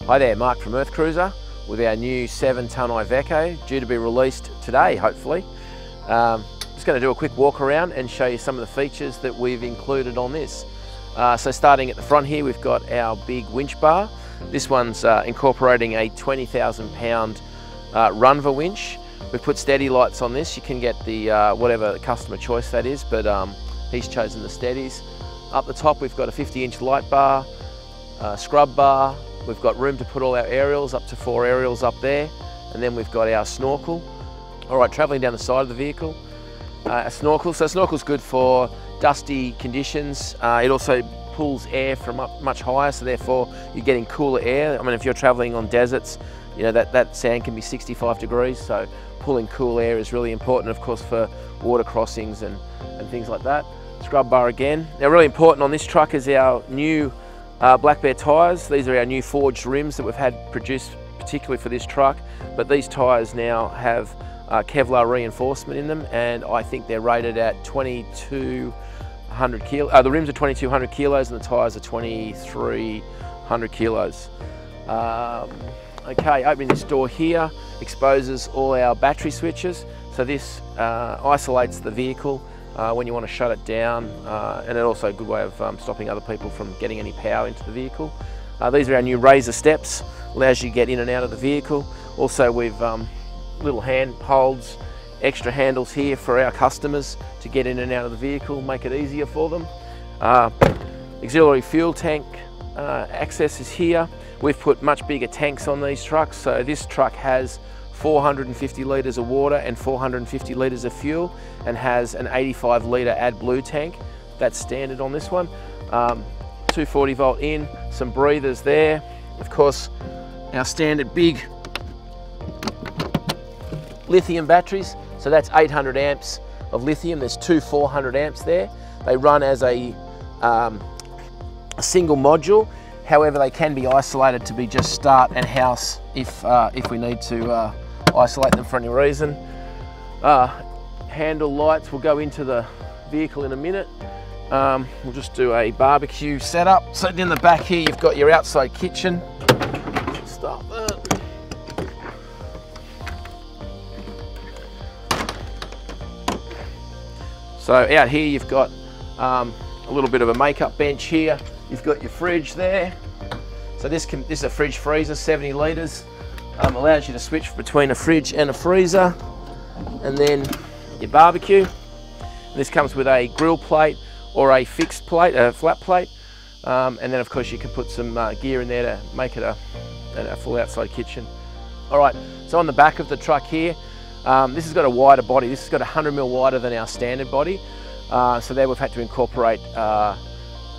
Hi there, Mark from Earthcruiser with our new 7-tonne Iveco due to be released today, hopefully. Just going to do a quick walk around and show you some of the features that we've included on this. So starting at the front here, we've got our big winch bar. This one's incorporating a 20,000 pound Runva winch. We've put steady lights on this. You can get the whatever customer choice that is, but he's chosen the steadies. Up the top we've got a 50-inch light bar, scrub bar. We've got room to put all our aerials, up to 4 aerials up there, and then we've got our snorkel. All right, travelling down the side of the vehicle, a snorkel. So snorkel's good for dusty conditions. It also pulls air from up much higher, so therefore you're getting cooler air. I mean, if you're travelling on deserts, you know that sand can be 65 degrees, so pulling cool air is really important, of course, for water crossings and things like that. Scrub bar again. Now, really important on this truck is our new Black Bear tyres. These are our new forged rims that we've had produced particularly for this truck, but these tyres now have Kevlar reinforcement in them, and I think they're rated at 2,200 kilos. The rims are 2,200 kilos and the tyres are 2,300 kilos. Okay, opening this door here exposes all our battery switches. So this isolates the vehicle when you want to shut it down, and it's also a good way of stopping other people from getting any power into the vehicle. These are our new razor steps, allows you to get in and out of the vehicle. Also we've little hand holds, extra handles here for our customers to get in and out of the vehicle, make it easier for them. Auxiliary fuel tank access is here. We've put much bigger tanks on these trucks, so this truck has 450 litres of water and 450 litres of fuel, and has an 85 litre Adblue tank. That's standard on this one. 240 volt in, some breathers there. Of course, our standard big lithium batteries. So that's 800 amps of lithium. There's two 400 amps there. They run as a single module. However, they can be isolated to be just start and house if we need to isolate them for any reason. Handle lights will go into the vehicle in a minute. We'll just do a barbecue setup. So in the back here, you've got your outside kitchen. Start that. So out here, you've got a little bit of a makeup bench here. You've got your fridge there. So this is a fridge freezer, 70 litres. Allows you to switch between a fridge and a freezer. And then your barbecue. This comes with a grill plate or a fixed plate, a flat plate. And then of course you can put some gear in there to make it a full outside kitchen. All right, so on the back of the truck here, this has got a wider body. This has got 100mm wider than our standard body. So there we've had to incorporate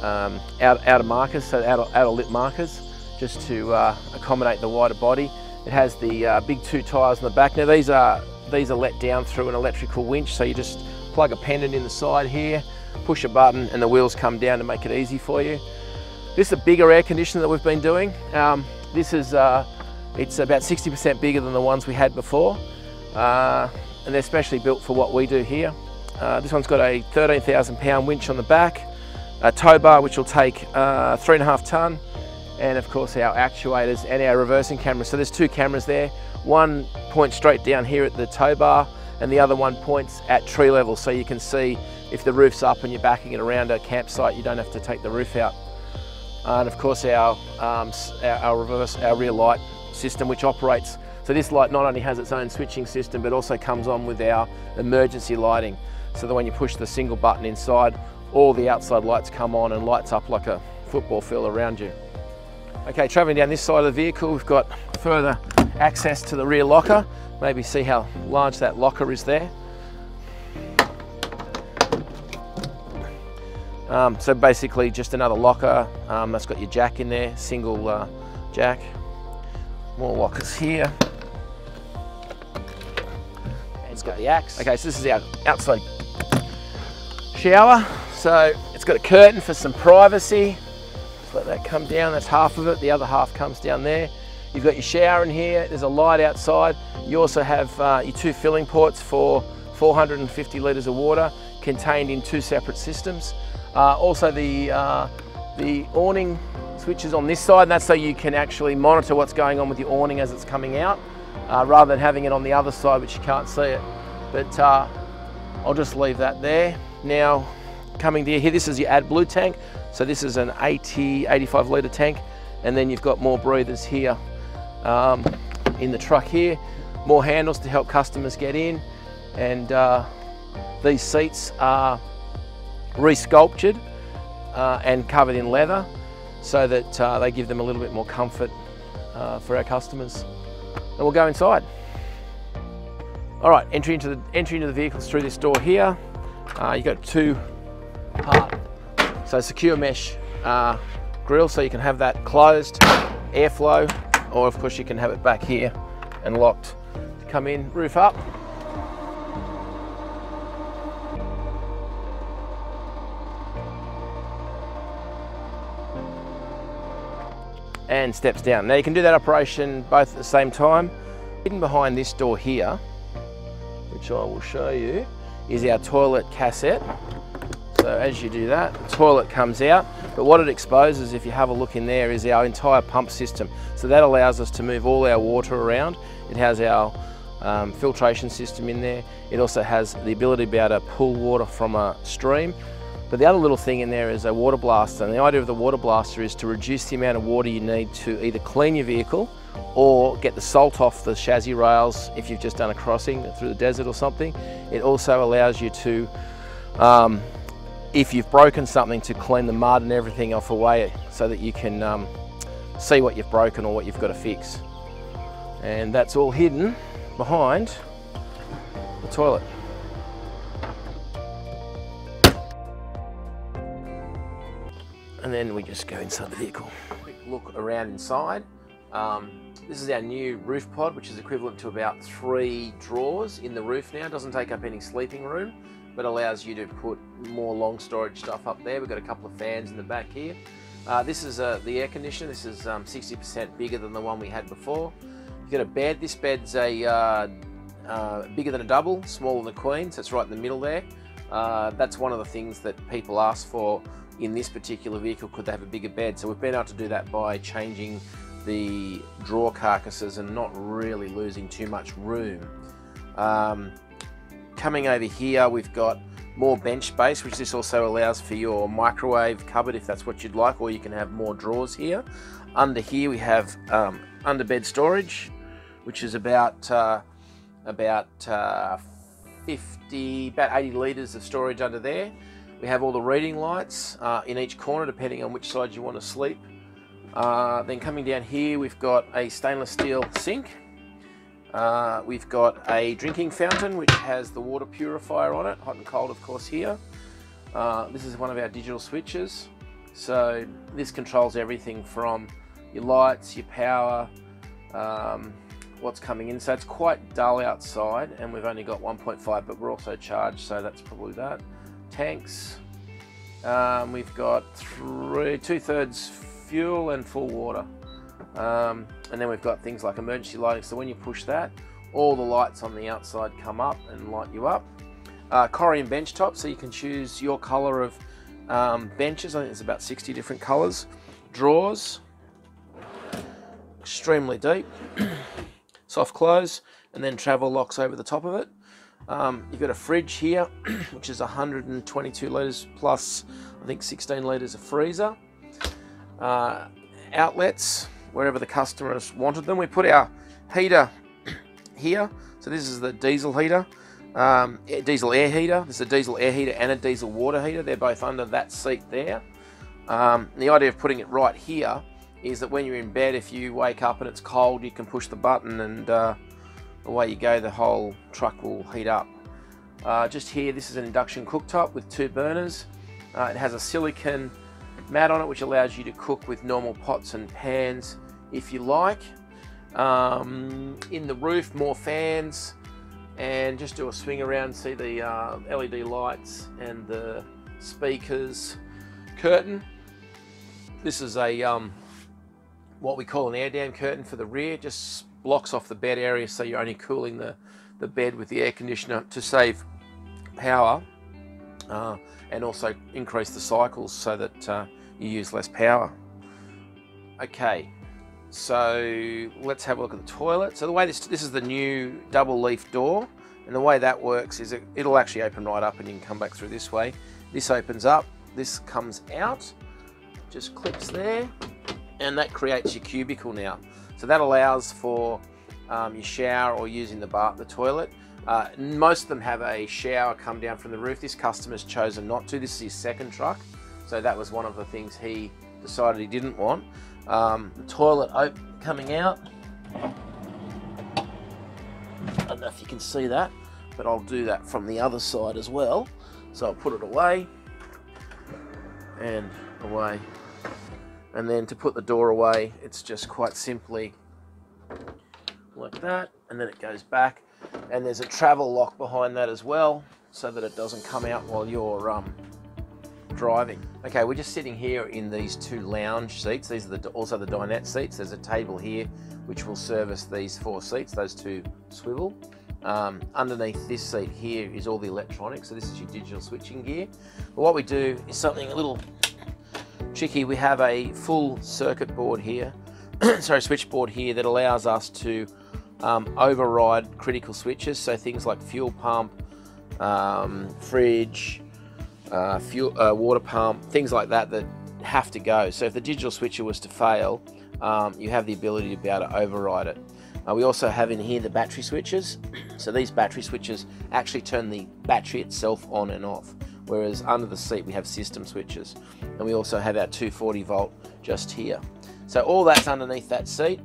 outer markers, so outer lip markers, just to accommodate the wider body. It has the big 2 tyres on the back. Now these are let down through an electrical winch, so you just plug a pendant in the side here, push a button, and the wheels come down to make it easy for you. This is a bigger air conditioner that we've been doing. This is it's about 60% bigger than the ones we had before, and they're specially built for what we do here. This one's got a 13,000 pound winch on the back, a tow bar which will take 3.5 tonne, and of course our actuators and our reversing cameras. So there's 2 cameras there. One points straight down here at the tow bar, and the other one points at tree level, so you can see if the roof's up and you're backing it around a campsite, you don't have to take the roof out. And of course our rear light system, which operates. So this light not only has its own switching system, but also comes on with our emergency lighting. So that when you push the single button inside, all the outside lights come on and lights up like a football field around you. Okay, travelling down this side of the vehicle, we've got further access to the rear locker. Maybe see how large that locker is there. So basically just another locker. That's got your jack in there, single jack. More lockers here. And it's got the axe. Okay, so this is our outside shower. So it's got a curtain for some privacy. Just let that come down, that's half of it. The other half comes down there. You've got your shower in here. There's a light outside. You also have your 2 filling ports for 450 litres of water contained in 2 separate systems. Also the The awning switches on this side, and that's so you can actually monitor what's going on with the awning as it's coming out, rather than having it on the other side, which you can't see it. But I'll just leave that there. Now, coming to here, this is your Adblue tank. So this is an 85 litre tank, and then you've got more breathers here in the truck here, more handles to help customers get in, and these seats are re-sculptured and covered in leather so that they give them a little bit more comfort for our customers. And we'll go inside. All right, entry into the vehicles through this door here. You've got two-part, so secure mesh grille, so you can have that closed, airflow, or of course you can have it back here and locked. Come in, roof up. And steps down. Now you can do that operation both at the same time. Hidden behind this door here, which I will show you, is our toilet cassette. So as you do that, the toilet comes out, but what it exposes, if you have a look in there, is our entire pump system. So that allows us to move all our water around. It has our filtration system in there. It also has the ability to be able to pull water from a stream. But the other little thing in there is a water blaster, and the idea of the water blaster is to reduce the amount of water you need to either clean your vehicle or get the salt off the chassis rails if you've just done a crossing through the desert or something. It also allows you to, if you've broken something, to clean the mud and everything off away so that you can see what you've broken or what you've got to fix. And that's all hidden behind the toilet. And then we just go inside the vehicle. Quick look around inside. This is our new roof pod, which is equivalent to about 3 drawers in the roof now. It doesn't take up any sleeping room, but allows you to put more long storage stuff up there. We've got a couple of fans in the back here. This is the air conditioner. This is 60% bigger than the one we had before. You've got a bed. This bed's a bigger than a double, smaller than a queen, so it's right in the middle there. That's one of the things that people ask for in this particular vehicle. Could they have a bigger bed? So we've been able to do that by changing the drawer carcasses and not really losing too much room. Coming over here, we've got more bench space, which this also allows for your microwave cupboard if that's what you'd like, or you can have more drawers here. Under here we have underbed storage, which is about 80 litres of storage under there. We have all the reading lights in each corner, depending on which side you want to sleep. Then coming down here, we've got a stainless steel sink. We've got a drinking fountain, which has the water purifier on it, hot and cold, of course, here. This is one of our digital switches. So this controls everything from your lights, your power, what's coming in. So it's quite dull outside, and we've only got 1.5, but we're also charged, so that's probably that. Tanks, we've got 2/3 fuel and full water, and then we've got things like emergency lighting, so when you push that, all the lights on the outside come up and light you up. Corian bench top, so you can choose your colour of benches. I think there's about 60 different colours. Drawers, extremely deep, soft close, and then travel locks over the top of it. You've got a fridge here, which is 122 litres plus, I think, 16 litres of freezer. Outlets, wherever the customers wanted them. We put our heater here. So this is the diesel heater, diesel air heater. This is a diesel air heater and a diesel water heater. They're both under that seat there. The idea of putting it right here is that when you're in bed, if you wake up and it's cold, you can push the button and away you go, the whole truck will heat up. Just here, this is an induction cooktop with 2 burners. It has a silicone mat on it, which allows you to cook with normal pots and pans if you like. In the roof, more fans, and just do a swing around, see the LED lights and the speakers. Curtain. This is a what we call an air dam curtain for the rear. Just blocks off the bed area, so you're only cooling the bed with the air conditioner to save power, and also increase the cycles so that you use less power. Okay, so let's have a look at the toilet. So the way this is the new double leaf door, and the way that works is it'll actually open right up and you can come back through this way. This opens up, this comes out, just clips there, and that creates your cubicle now. So that allows for your shower or using the toilet. Most of them have a shower come down from the roof. This customer's chosen not to. This is his second truck, so that was one of the things he decided he didn't want. The toilet coming out. I don't know if you can see that, but I'll do that from the other side as well. So I'll put it away and away. And then to put the door away, it's just quite simply like that, and then it goes back. And there's a travel lock behind that as well, so that it doesn't come out while you're driving. Okay, we're just sitting here in these two lounge seats. These are also the dinette seats. There's a table here which will service these 4 seats. Those 2 swivel. Underneath this seat here is all the electronics. So this is your digital switching gear. But what we do is something a little tricky. We have a full circuit board here, sorry, switchboard here that allows us to override critical switches. So things like fuel pump, fridge, water pump, things like that that have to go. So if the digital switcher was to fail, you have the ability to be able to override it. We also have in here the battery switches. So these battery switches actually turn the battery itself on and off, whereas under the seat we have system switches. And we also have our 240 volt just here. So all that's underneath that seat.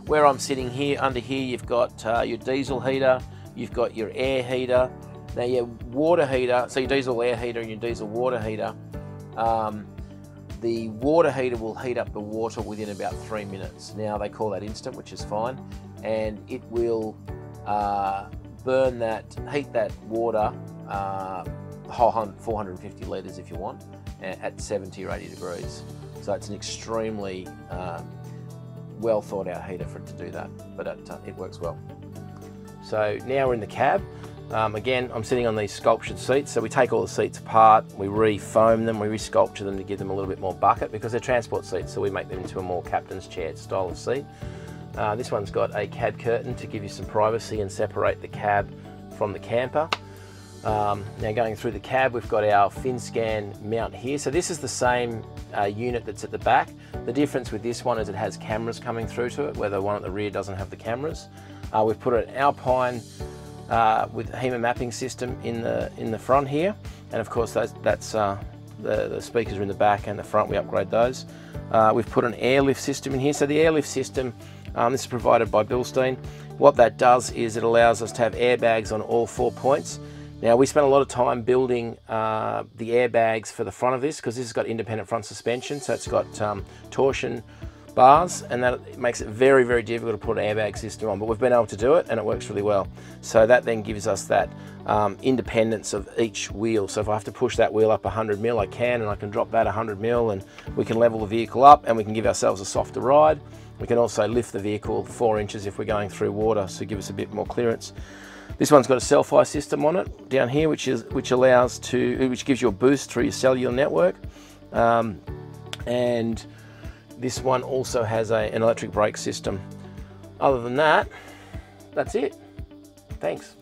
Where I'm sitting here, under here, you've got your diesel heater, you've got your air heater. Now your water heater, so your diesel air heater and your diesel water heater, the water heater will heat up the water within about 3 minutes. Now they call that instant, which is fine, and it will heat that water, the whole 450 litres if you want, at 70 or 80 degrees. So it's an extremely well thought out heater for it to do that, but it works well. So now we're in the cab. Again, I'm sitting on these sculptured seats, so we take all the seats apart, we re-foam them, we re-sculpture them to give them a little bit more bucket, because they're transport seats, so we make them into a more captain's chair style of seat. This one's got a cab curtain to give you some privacy and separate the cab from the camper. Now going through the cab, we've got our FinScan mount here. So this is the same unit that's at the back. The difference with this one is it has cameras coming through to it, where the one at the rear doesn't have the cameras. We've put an Alpine with HEMA mapping system in the front here, and of course that's the speakers are in the back and the front. We upgrade those. We've put an airlift system in here. So the airlift system, this is provided by Bilstein. What that does is it allows us to have airbags on all 4 points. Now we spent a lot of time building the airbags for the front of this, because this has got independent front suspension, so it's got torsion bars, and that makes it very, very difficult to put an airbag system on, but we've been able to do it and it works really well. So that then gives us that independence of each wheel. So if I have to push that wheel up 100 mil, I can, and I can drop that 100 mil, and we can level the vehicle up and we can give ourselves a softer ride. We can also lift the vehicle 4 inches if we're going through water, so give us a bit more clearance. This one's got a self-ice system on it down here, which gives you a boost through your cellular network, and this one also has an electric brake system. Other than that, that's it. Thanks.